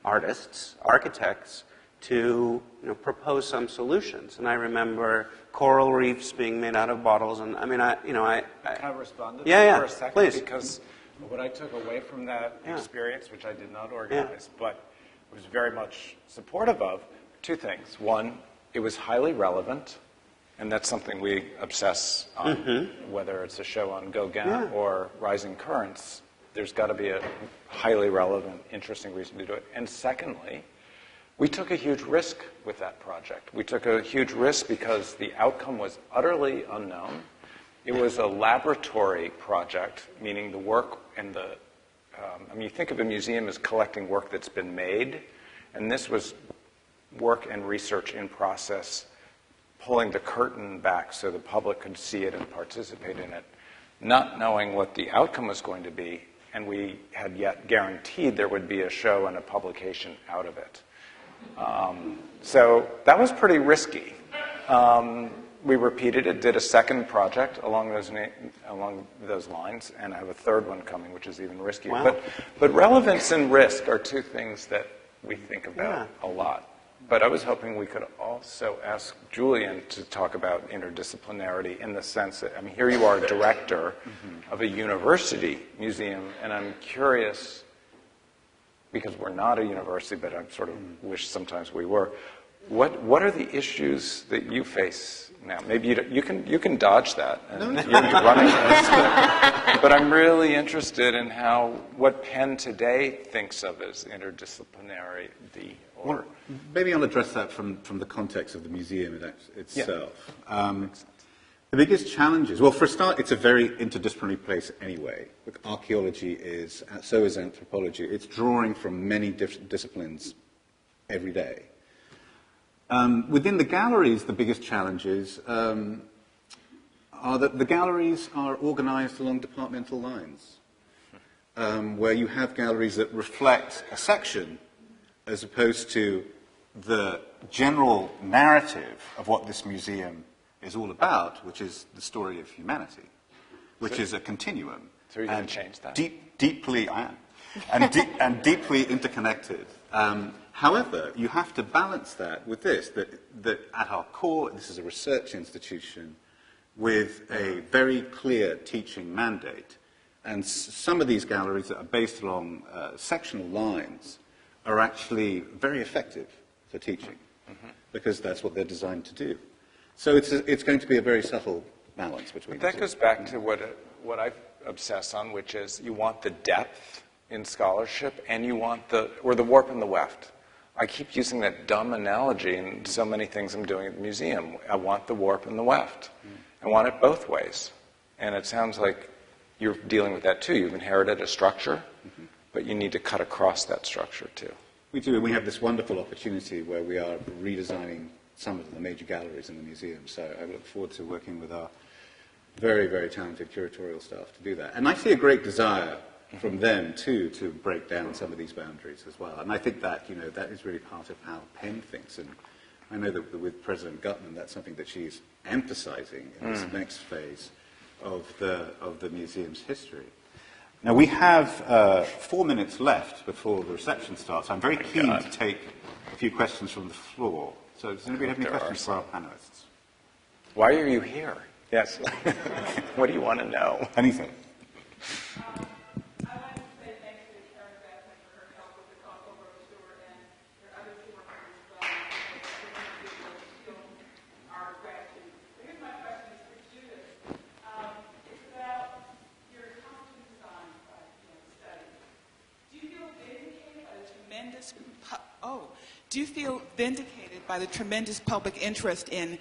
artists, architects, to propose some solutions. And I remember coral reefs being made out of bottles, and Can I respond to that Yeah, for a second? please. Because what I took away from that experience, which I did not organize, but was very much supportive of, two things. One, it was highly relevant, and that's something we obsess on, whether it's a show on Gauguin or Rising Currents. There's got to be a highly relevant, interesting reason to do it. And secondly, we took a huge risk with that project. We took a huge risk because the outcome was utterly unknown. It was a laboratory project, meaning the work and you think of a museum as collecting work that's been made, and this was work and research in process, pulling the curtain back so the public could see it and participate in it, not knowing what the outcome was going to be, and we had yet guaranteed there would be a show and a publication out of it. So that was pretty risky. We repeated it, did a second project along those lines, and I have a third one coming, which is even riskier. Wow. But relevance and risk are two things that we think about a lot. But I was hoping we could also ask Julian to talk about interdisciplinarity in the sense that, here you are, director of a university museum, and I'm curious, because we're not a university, but I sort of wish sometimes we were, What are the issues that you face now? Maybe you can dodge that, and you're running this, but I'm really interested in what Penn today thinks of as interdisciplinary. Well, maybe I'll address that from the context of the museum itself. Yeah. The biggest challenges, well, for a start, it's a very interdisciplinary place anyway. Look, archaeology is, so is anthropology. It's drawing from many different disciplines every day. Within the galleries, the biggest challenges are that the galleries are organized along departmental lines, where you have galleries that reflect a section as opposed to the general narrative of what this museum is all about, which is the story of humanity, which is a continuum. So you're going to change that? Deeply deeply interconnected. However, you have to balance that with this, that at our core, this is a research institution with a very clear teaching mandate. And some of these galleries that are based along sectional lines are actually very effective for teaching, because that's what they're designed to do. So it's going to be a very subtle balance between That goes back to what I obsess on, which is you want the depth in scholarship, and you want the warp and the weft. I keep using that dumb analogy in so many things I'm doing at the museum. I want the warp and the weft. I want it both ways. And it sounds like you're dealing with that too. You've inherited a structure, but you need to cut across that structure too. We do, and we have this wonderful opportunity where we are redesigning some of the major galleries in the museum. So I look forward to working with our very, very talented curatorial staff to do that. And I see a great desire from them, too, to break down some of these boundaries as well. And I think that, that is really part of how Penn thinks. And I know that with President Gutman, that's something that she's emphasizing in this next phase of the museum's history. Now, we have 4 minutes left before the reception starts. I'm very keen to take a few questions from the floor. So does anybody have any questions for our panelists? Why are you here? Yes. What do you want to know? Anything. Do you feel vindicated by the tremendous public interest in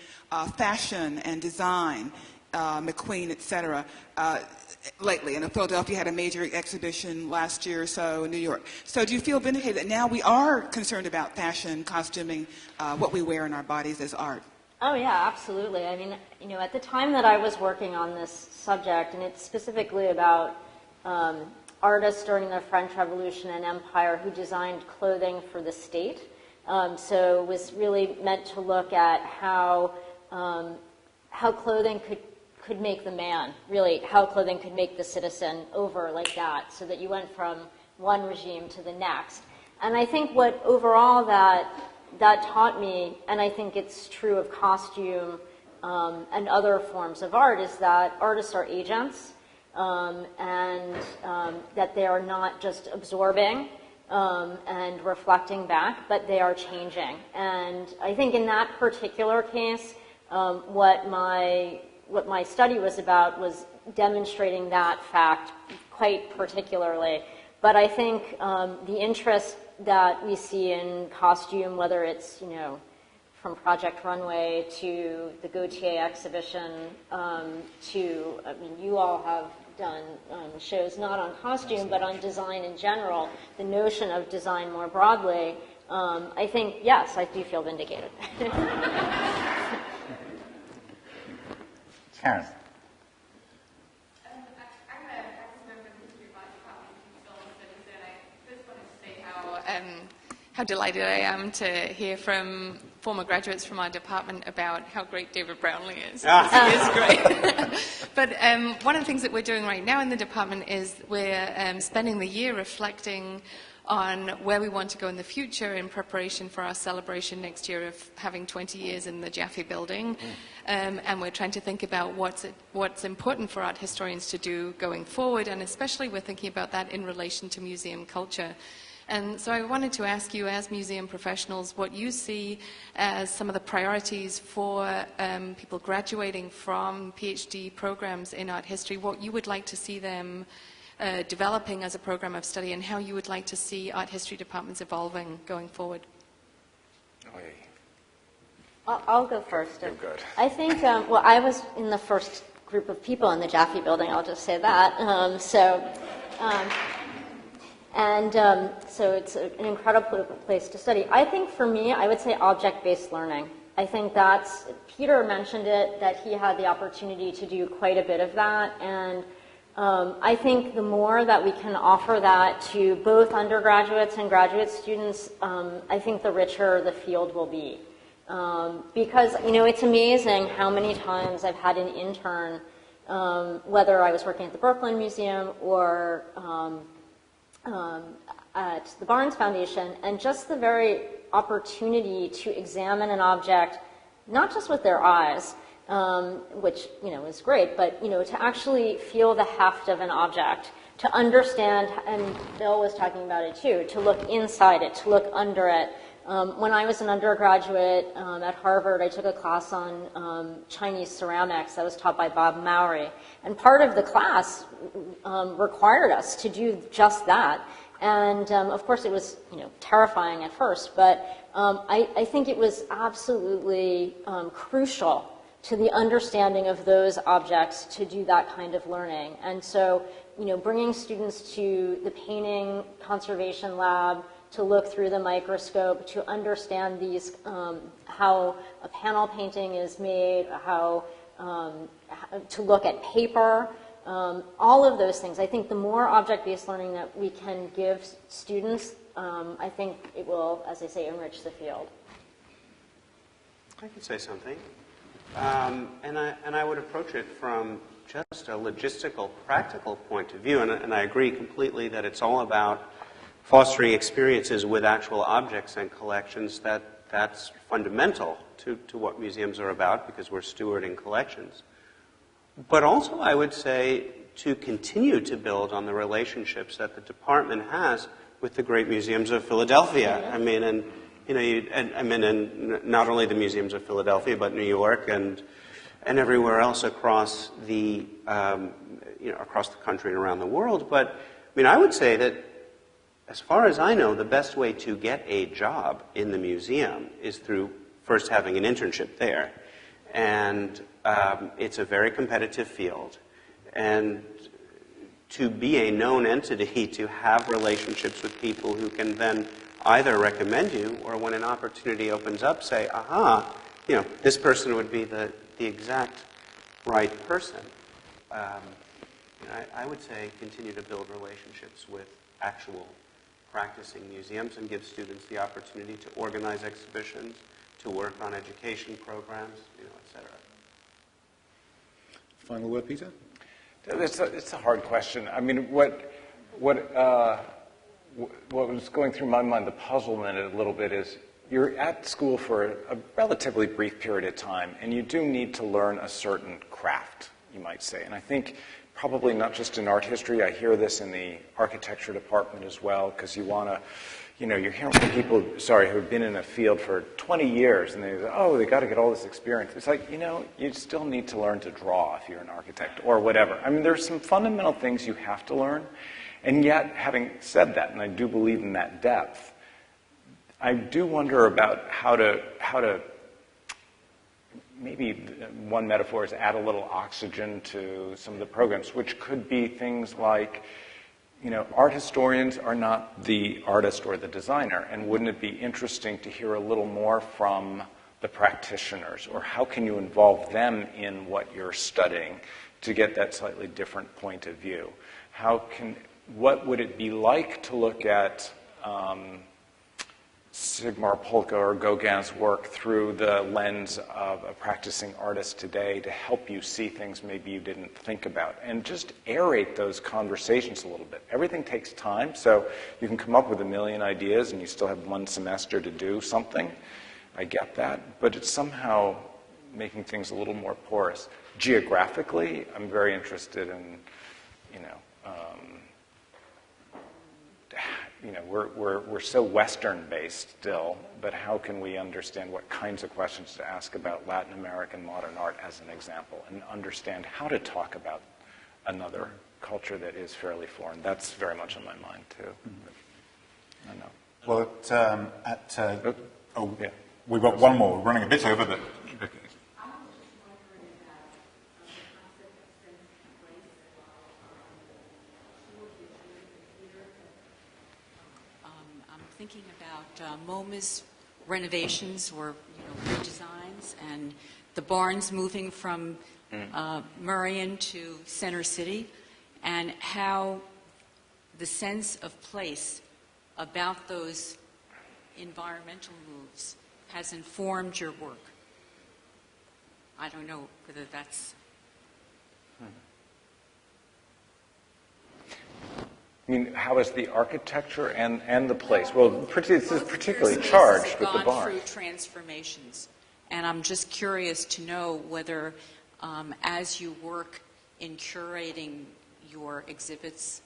fashion and design, McQueen, et cetera, lately? And Philadelphia had a major exhibition last year or so in New York. So do you feel vindicated that now we are concerned about fashion, costuming, what we wear in our bodies as art? Oh, yeah, absolutely. I mean, at the time that I was working on this subject, and it's specifically about artists during the French Revolution and Empire who designed clothing for the state. So it was really meant to look at how clothing could make the man, really, how clothing could make the citizen over like that, so that you went from one regime to the next. And I think what overall that taught me, and I think it's true of costume and other forms of art, is that artists are agents, and that they are not just absorbing and reflecting back, but they are changing. And I think in that particular case, what my study was about was demonstrating that fact quite particularly. But I think the interest that we see in costume, whether it's from Project Runway to the Gautier exhibition, you all have done shows not on costume, but on design in general, the notion of design more broadly, I think, yes, I do feel vindicated. Karen. How delighted I am to hear from former graduates from our department about how great David Brownlee is. He is great. But one of the things that we're doing right now in the department is we're spending the year reflecting on where we want to go in the future in preparation for our celebration next year of having 20 years in the Jaffe building. And we're trying to think about what's important for art historians to do going forward, and especially we're thinking about that in relation to museum culture. And so I wanted to ask you, as museum professionals, what you see as some of the priorities for people graduating from PhD programs in art history, what you would like to see them developing as a program of study, and how you would like to see art history departments evolving going forward. I'll go first. You're good. I think, well, I was in the first group of people in the Jaffe building, I'll just say that. So it's an incredible place to study. I think for me, I would say object-based learning. I think Peter mentioned it, that he had the opportunity to do quite a bit of that, and I think the more that we can offer that to both undergraduates and graduate students, I think the richer the field will be. Because, it's amazing how many times I've had an intern, whether I was working at the Brooklyn Museum or at the Barnes Foundation, and just the very opportunity to examine an object, not just with their eyes, which, is great, but, to actually feel the heft of an object, to understand, and Bill was talking about it too, to look inside it, to look under it. When I was an undergraduate at Harvard, I took a class on Chinese ceramics that was taught by Bob Mowry. And part of the class required us to do just that. And of course it was terrifying at first, but I think it was absolutely crucial to the understanding of those objects to do that kind of learning. And so, bringing students to the painting conservation lab, to look through the microscope, to understand these, how a panel painting is made, how to look at paper, all of those things. I think the more object-based learning that we can give students, I think it will, as I say, enrich the field. I could say something. And I would approach it from just a logistical, practical point of view. And I agree completely that it's all about fostering experiences with actual objects and collections. That's fundamental to what museums are about, because we're stewarding collections. But also, I would say, to continue to build on the relationships that the department has with the great museums of Philadelphia. I mean, and not only the museums of Philadelphia, but New York and everywhere else across the across the country and around the world. But I would say that, as far as I know, the best way to get a job in the museum is through first having an internship there. And it's a very competitive field. And to be a known entity, to have relationships with people who can then either recommend you, or when an opportunity opens up, say, aha, this person would be the exact right person. I would say continue to build relationships with actual practicing museums and give students the opportunity to organize exhibitions, to work on education programs, et cetera. Final word, Peter? It's a hard question. I mean, what was going through my mind, the puzzlement a little bit, is you're at school for a relatively brief period of time, and you do need to learn a certain craft, you might say. And I think probably not just in art history, I hear this in the architecture department as well, because you want to, you're hearing from people, who've been in a field for 20 years, and they got to get all this experience. It's like, you still need to learn to draw if you're an architect or whatever. I mean, there's some fundamental things you have to learn, and yet, having said that, and I do believe in that depth, I do wonder about how to maybe one metaphor is add a little oxygen to some of the programs, which could be things like, art historians are not the artist or the designer, and wouldn't it be interesting to hear a little more from the practitioners, or how can you involve them in what you're studying to get that slightly different point of view? What would it be like to look at Sigmar Polke or Gauguin's work through the lens of a practicing artist today to help you see things maybe you didn't think about, and just aerate those conversations a little bit. Everything takes time, so you can come up with a million ideas and you still have one semester to do something. I get that, but it's somehow making things a little more porous. Geographically, I'm very interested in, we're so Western-based still, but how can we understand what kinds of questions to ask about Latin American modern art as an example, and understand how to talk about another culture that is fairly foreign? That's very much on my mind, too. I don't know. Well, Yeah. we've got one more. We're running a bit over, but... I'm thinking about MoMA's renovations or redesigns, and the barns moving from Murrian to Center City, and how the sense of place about those environmental moves has informed your work. I don't know whether that's... I mean, how is the architecture and the place? Well, this is particularly charged with the barn. Gone through transformations, and I'm just curious to know whether, as you work in curating your exhibits,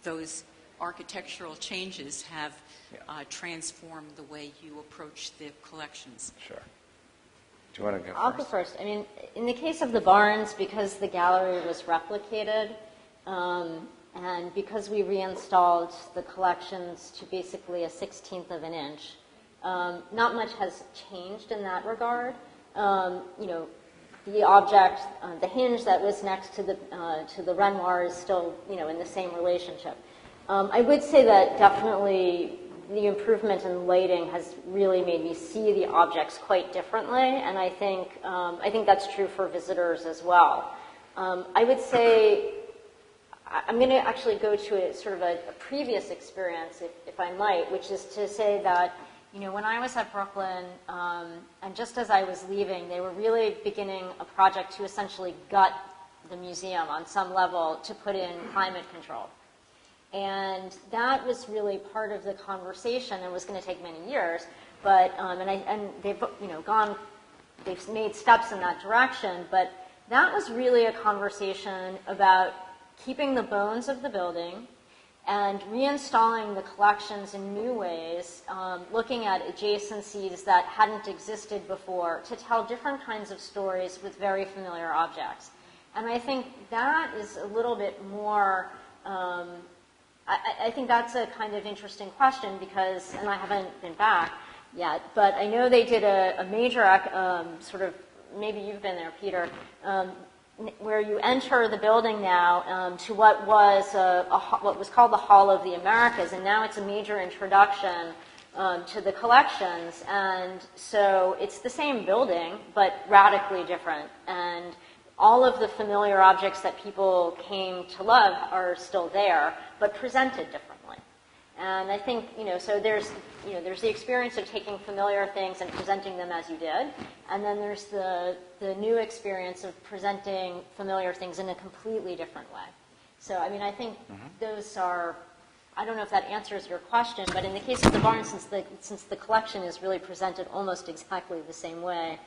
those architectural changes have transformed the way you approach the collections. Sure. Do you want to go I'll first? go first. I mean, in the case of the barns, because the gallery was replicated, and because we reinstalled the collections to basically a 1/16 of an inch, not much has changed in that regard. The object, the hinge that was next to the Renoir is still, in the same relationship. I would say that definitely the improvement in lighting has really made me see the objects quite differently, and I think that's true for visitors as well. I would say I'm going to actually go to a previous experience, if I might, which is to say that, when I was at Brooklyn, and just as I was leaving, they were really beginning a project to essentially gut the museum on some level to put in climate control. And that was really part of the conversation, and was going to take many years, but, and they've, they've made steps in that direction, but that was really a conversation about keeping the bones of the building and reinstalling the collections in new ways, looking at adjacencies that hadn't existed before to tell different kinds of stories with very familiar objects. And I think that is a little bit more, I think that's a kind of interesting question because, and I haven't been back yet, but I know they did a major maybe you've been there, Peter, where you enter the building now to what was what was called the Hall of the Americas, and now it's a major introduction to the collections. And so it's the same building, but radically different. And all of the familiar objects that people came to love are still there, but presented differently. And I think, so there's the experience of taking familiar things and presenting them as you did, and then there's the new experience of presenting familiar things in a completely different way. So, I mean, I think those are, I don't know if that answers your question, but in the case of the barn, since the collection is really presented almost exactly the same way,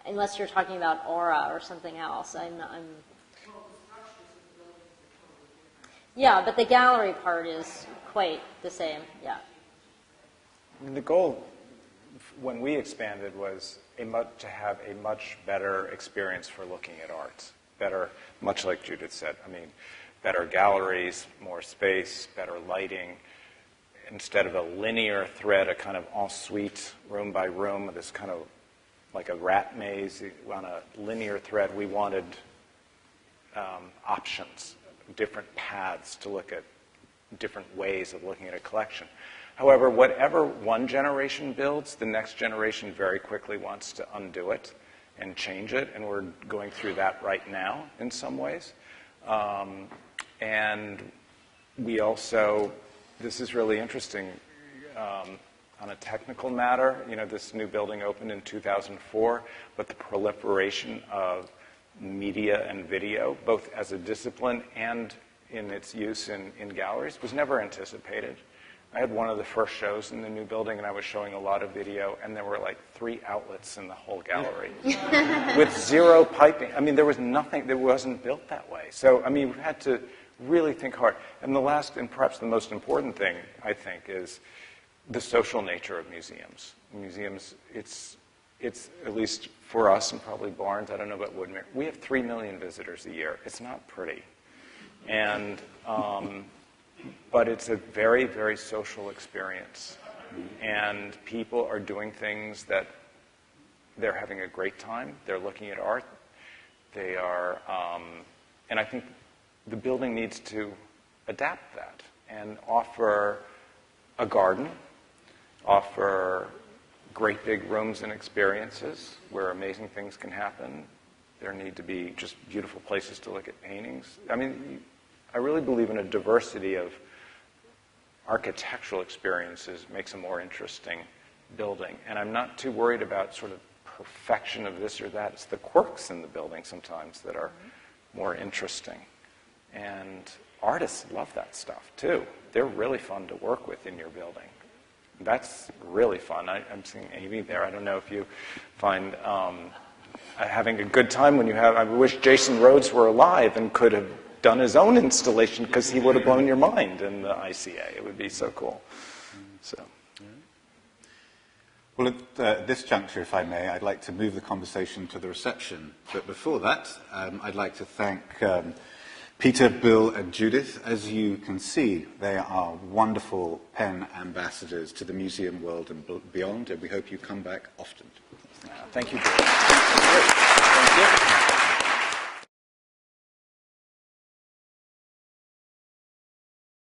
unless you're talking about aura or something else, yeah, but the gallery part is quite the same, yeah. The goal when we expanded was to have a much better experience for looking at art. Better, much like Judith said, I mean, better galleries, more space, better lighting. Instead of a linear thread, a kind of ensuite, room by room, this kind of like a rat maze on a linear thread, we wanted options, different paths to look at different ways of looking at a collection. However, whatever one generation builds, the next generation very quickly wants to undo it and change it, and we're going through that right now in some ways. And we also, this is really interesting, on a technical matter, this new building opened in 2004, but the proliferation of media and video, both as a discipline and in its use in galleries, was never anticipated. I had one of the first shows in the new building, and I was showing a lot of video, and there were like 3 outlets in the whole gallery with 0 piping. I mean, there was nothing that wasn't built that way. So, I mean, we had to really think hard. And the last, and perhaps the most important thing, I think, is the social nature of museums. Museums, it's at least for us and probably Barnes, I don't know about Woodmere, we have 3 million visitors a year. It's not pretty. And, but it's a very, very social experience. And people are doing things that they're having a great time. They're looking at art. They are, and I think the building needs to adapt that and offer a garden, offer great big rooms and experiences where amazing things can happen. There need to be just beautiful places to look at paintings. I mean, I really believe in a diversity of architectural experiences makes a more interesting building. And I'm not too worried about sort of perfection of this or that. It's the quirks in the building sometimes that are more interesting. And artists love that stuff too. They're really fun to work with in your building. That's really fun. I'm seeing Amy there. I don't know if you find having a good time when you have... I wish Jason Rhodes were alive and could have done his own installation because he would have blown your mind in the ICA. It would be so cool. So. Well, at this juncture, if I may, I'd like to move the conversation to the reception. But before that, I'd like to thank Peter, Bill, and Judith. As you can see, they are wonderful Penn ambassadors to the museum world and beyond, and we hope you come back often. Thank you, Bill. Thank you.